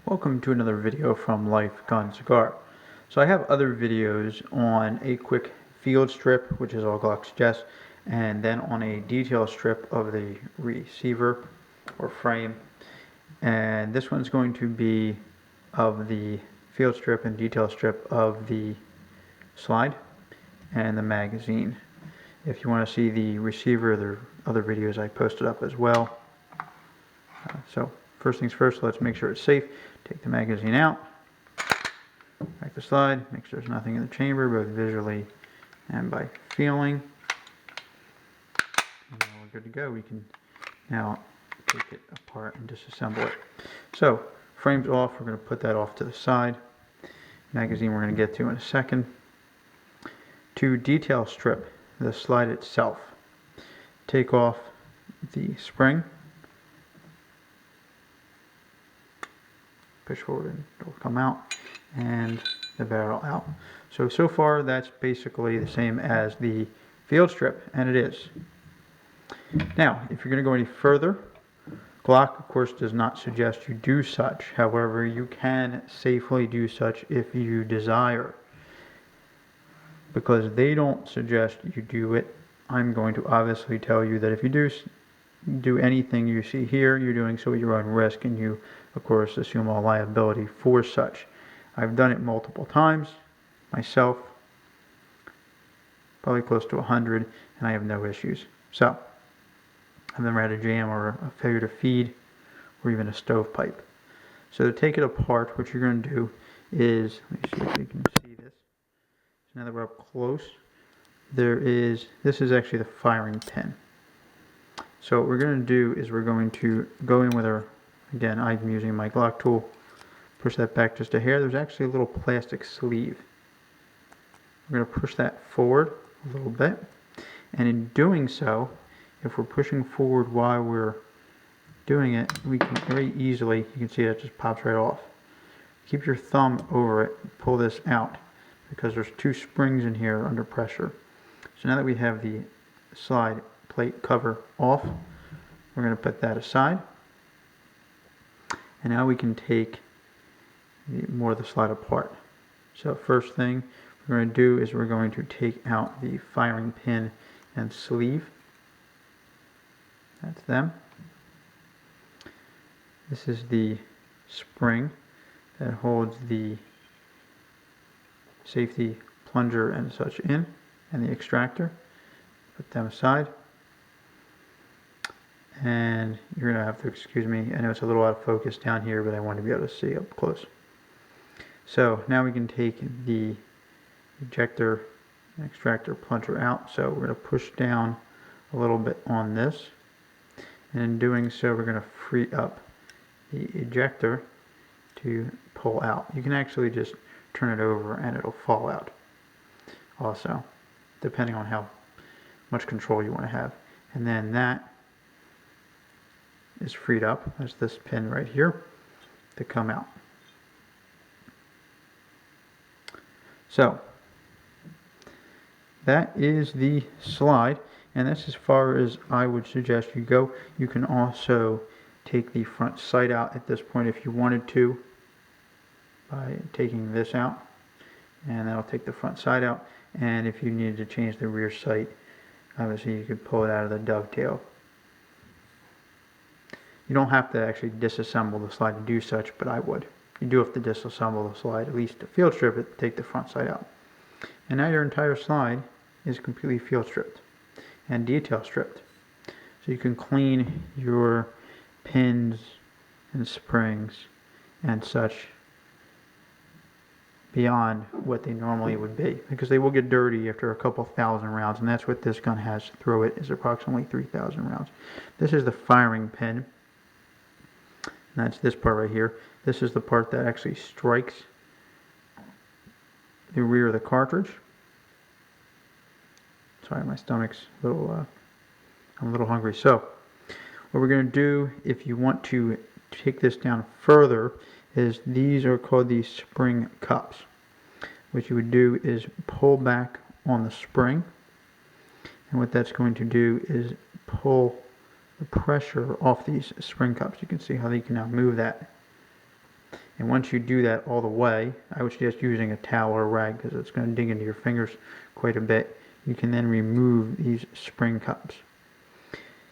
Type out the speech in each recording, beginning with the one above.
Welcome to another video from Life Gun Cigar. So I have other videos on a quick field strip, which is all Glock suggests, and then on a detail strip of the receiver or frame. And this one's going to be of the field strip and detail strip of the slide and the magazine. If you want to see the receiver, there are other videos I posted up as well. So first things first, let's make sure it's safe. Take the magazine out, back the slide, make sure there's nothing in the chamber, both visually and by feeling. And now we're good to go. We can now take it apart and disassemble it. So, frame's off, we're going to put that off to the side. Magazine we're going to get to in a second. To detail strip the slide itself, take off the spring. Push forward and it'll come out, and the barrel out. So far that's basically the same as the field strip, and it is. Now, if you're going to go any further, Glock of course does not suggest you do such. However, you can safely do such if you desire. Because they don't suggest you do it, I'm going to obviously tell you that if you do anything you see here, you're doing so at your own risk, and you of course assume all liability for such. I've done it multiple times myself, probably close to 100, and I have no issues. So I've never had a jam or a failure to feed or even a stovepipe. So to take it apart, what you're going to do is, let me see if you can see this. So now that we're up close, this is actually the firing pin. So what we're going to do is we're going to go in with our, again, I'm using my Glock tool, push that back just a hair. There's actually a little plastic sleeve. We're going to push that forward a little bit. And in doing so, if we're pushing forward while we're doing it, we can very easily, you can see that just pops right off. Keep your thumb over it, pull this out, because there's two springs in here under pressure. So now that we have the slide plate cover off, we're going to put that aside. And now we can take more of the slide apart. So first thing we're going to do is we're going to take out the firing pin and sleeve. That's them. This is the spring that holds the safety plunger and such in, and the extractor. Put them aside. And you're going to have to excuse me, I know it's a little out of focus down here, but I want to be able to see up close. So now we can take the ejector and extractor plunger out. So we're going to push down a little bit on this, and in doing so we're going to free up the ejector to pull out. You can actually just turn it over and it'll fall out also, depending on how much control you want to have. And then that is freed up. There's this pin right here to come out. So that is the slide, and that's as far as I would suggest you go. You can also take the front sight out at this point if you wanted to by taking this out, and that'll take the front sight out. And if you needed to change the rear sight, obviously you could pull it out of the dovetail. You don't have to actually disassemble the slide to do such, but I would. You do have to disassemble the slide, at least to field strip it, take the front sight out. And now your entire slide is completely field stripped and detail stripped. So you can clean your pins and springs and such beyond what they normally would be, because they will get dirty after a couple thousand rounds, and that's what this gun has through it, is approximately 3,000 rounds. This is the firing pin. That's this part right here. This is the part that actually strikes the rear of the cartridge. Sorry, my stomach's a little, I'm a little hungry. So, what we're going to do, if you want to take this down further, is these are called the spring cups. What you would do is pull back on the spring, and what that's going to do is pull the pressure off these spring cups. You can see how you can now move that. And once you do that all the way, I would suggest using a towel or a rag because it's going to dig into your fingers quite a bit. You can then remove these spring cups.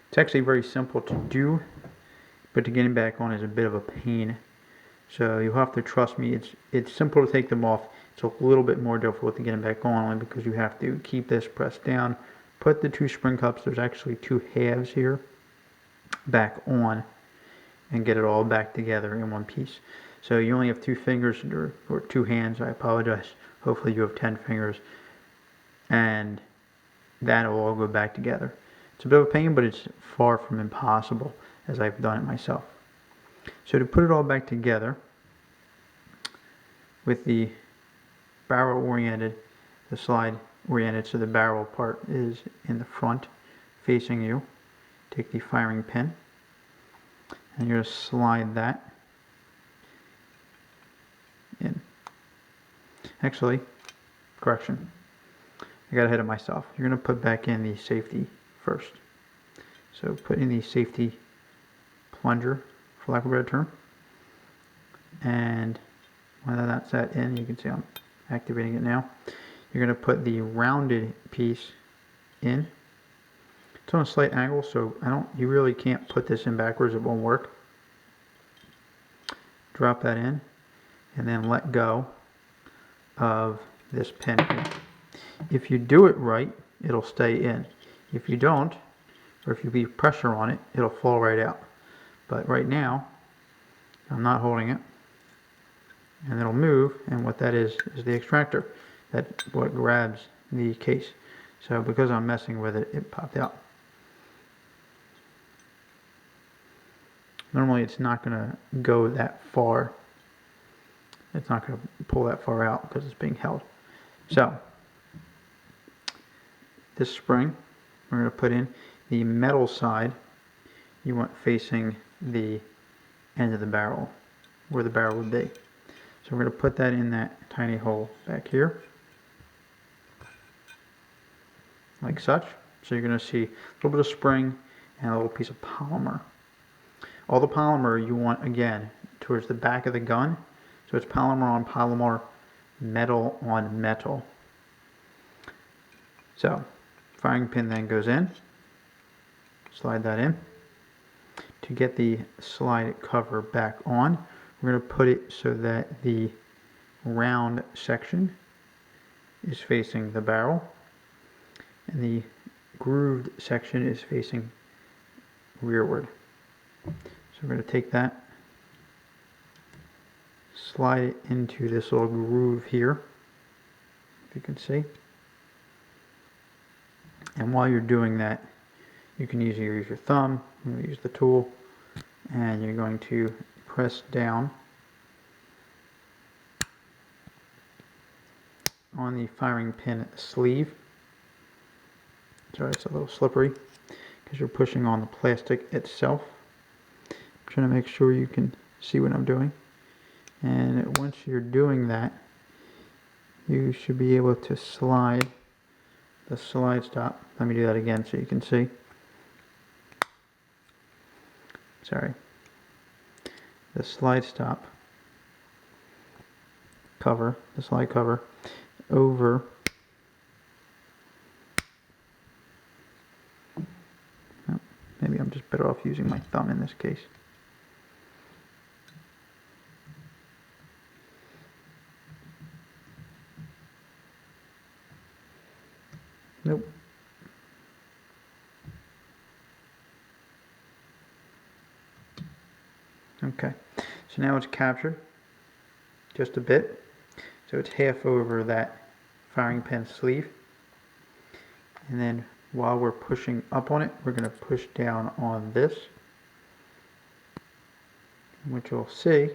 It's actually very simple to do, but to get them back on is a bit of a pain. So you have to trust me. It's simple to take them off. It's a little bit more difficult to get them back on, only because you have to keep this pressed down, put the 2 spring cups, there's actually 2 halves here, back on, and get it all back together in one piece. So you only have 2 fingers, or 2 hands, I apologize. Hopefully you have 10 fingers, and that'll all go back together. It's a bit of a pain, but it's far from impossible, as I've done it myself. So to put it all back together, with the barrel oriented, the slide oriented, so the barrel part is in the front facing you, take the firing pin and you're going to slide that in. Actually, correction, I got ahead of myself. You're going to put back in the safety first. So put in the safety plunger, for lack of a better term, and when that's set in, you can see I'm activating it now. You're going to put the rounded piece in. It's on a slight angle, so you really can't put this in backwards, it won't work. Drop that in and then let go of this pin here. If you do it right, it'll stay in. If you don't, or if you leave pressure on it, it'll fall right out. But right now, I'm not holding it, and it'll move, and what that is the extractor. That's what grabs the case. So because I'm messing with it, it popped out. Normally it's not going to go that far. It's not going to pull that far out because it's being held. So this spring we're going to put in the metal side. You want facing the end of the barrel, where the barrel would be. So we're going to put that in that tiny hole back here, like such. So you're going to see a little bit of spring and a little piece of polymer. All the polymer you want, again, towards the back of the gun. So it's polymer on polymer, metal on metal. So firing pin then goes in. Slide that in. To get the slide cover back on, we're going to put it so that the round section is facing the barrel and the grooved section is facing rearward. So we're going to take that, slide it into this little groove here, if you can see. And while you're doing that, you can either use your thumb, use the tool, and you're going to press down on the firing pin sleeve. Sorry, it's a little slippery because you're pushing on the plastic itself. I'm trying to make sure you can see what I'm doing. And once you're doing that, you should be able to slide the slide stop. Let me do that again so you can see. Sorry. The slide stop cover, the slide cover, over maybe I'm just better off using my thumb in this case. Nope. Okay, so now it's captured just a bit. So it's half over that firing pin sleeve. And then while we're pushing up on it, we're going to push down on this. And what you'll see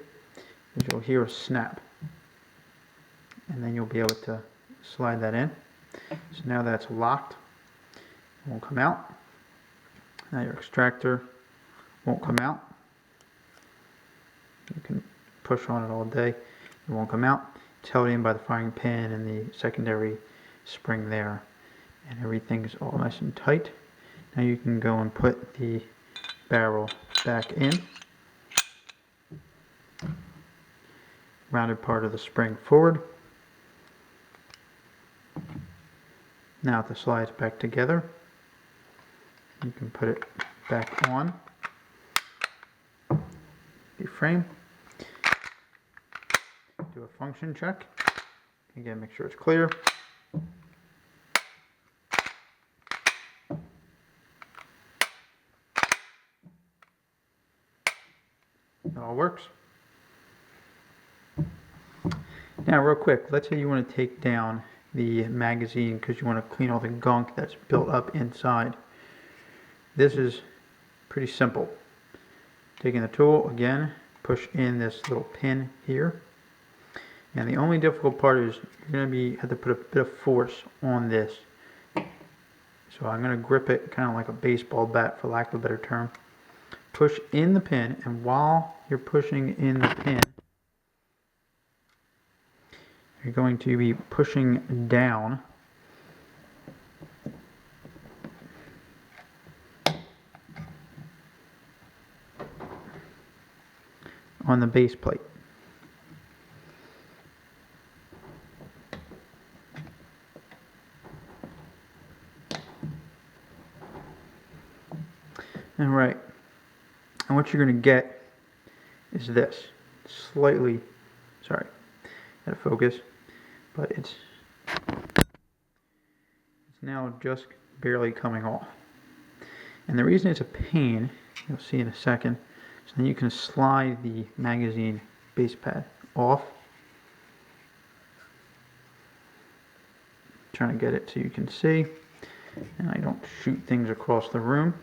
is you'll hear a snap. And then you'll be able to slide that in. So now that's locked. It won't come out. Now your extractor won't come out. You can push on it all day. It won't come out. It's held in by the firing pin and the secondary spring there. And everything's all nice and tight. Now you can go and put the barrel back in. rounded part of the spring forward. Now the slides back together. You can put it back on the frame. Do a function check. Again, make sure it's clear. It all works. Now real quick, let's say you want to take down the magazine because you want to clean all the gunk that's built up inside. This is pretty simple. Taking the tool, again, push in this little pin here. And the only difficult part is you're going to have to put a bit of force on this. So I'm going to grip it kind of like a baseball bat, for lack of a better term. Push in the pin, and while you're pushing in the pin, you're going to be pushing down on the base plate. Alright, and what you're going to get is this. Slightly, sorry, out of focus, but it's now just barely coming off. And the reason it's a pain, you'll see in a second, so then you can slide the magazine base pad off. Trying to get it so you can see, and I don't shoot things across the room.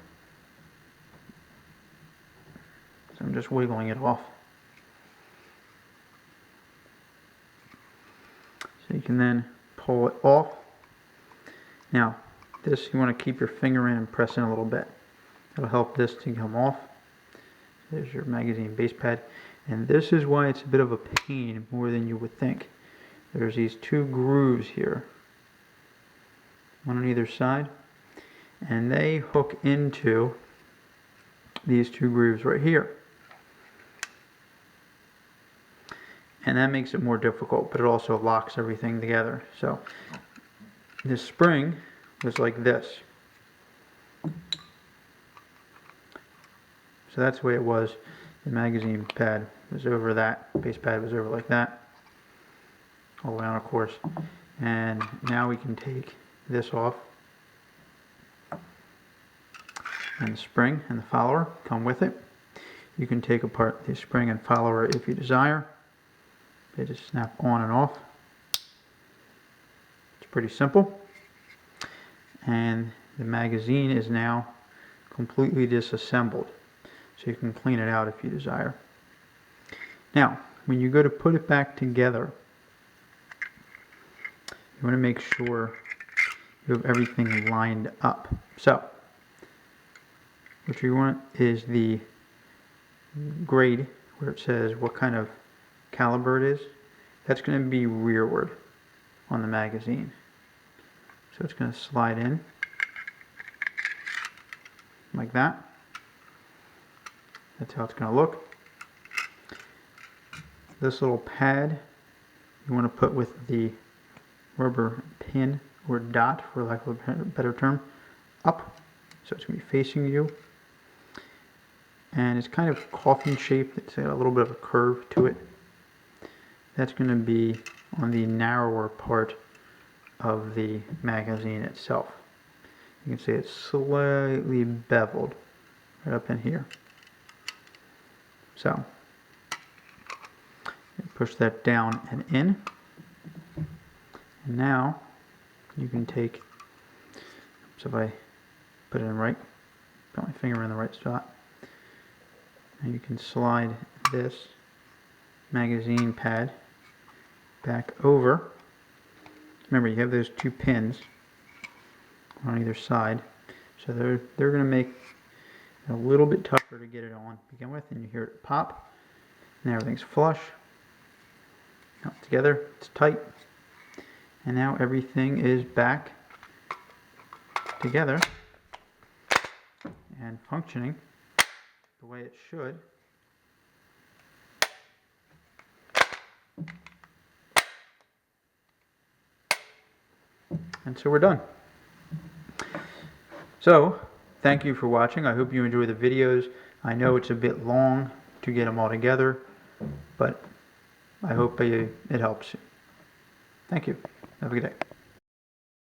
So I'm just wiggling it off. So you can then pull it off. Now, this you want to keep your finger in and press in a little bit. It'll help this to come off. There's your magazine base pad. And this is why it's a bit of a pain more than you would think. There's these two grooves here, one on either side, and they hook into these two grooves right here. And that makes it more difficult, but it also locks everything together. So this spring was like this. So that's the way it was. The magazine pad was over that. Base pad was over like that. All the way on, of course. And now we can take this off. And the spring and the follower come with it. You can take apart the spring and follower if you desire. They just snap on and off. It's pretty simple. And the magazine is now completely disassembled. So you can clean it out if you desire. Now, when you go to put it back together, you want to make sure you have everything lined up. So, what you want is the grade where it says what kind of caliber it is. That's going to be rearward on the magazine. So it's going to slide in like that. That's how it's going to look. This little pad you want to put with the rubber pin or dot, for lack of a better term, up. So it's going to be facing you. And it's kind of coffin shaped. It's got a little bit of a curve to it. That's going to be on the narrower part of the magazine itself. You can see it's slightly beveled right up in here. So, push that down and in. And now, you can take, so if I put it in right, put my finger in the right spot, and you can slide this magazine pad back over. Remember, you have those two pins on either side, so they're going to make it a little bit tougher to get it on to begin with, and you hear it pop. Now everything's flush. Now together, it's tight, and now everything is back together and functioning the way it should. And so we're done. So, thank you for watching. I hope you enjoy the videos. I know it's a bit long to get them all together, but I hope it helps you. Thank you. Have a good day.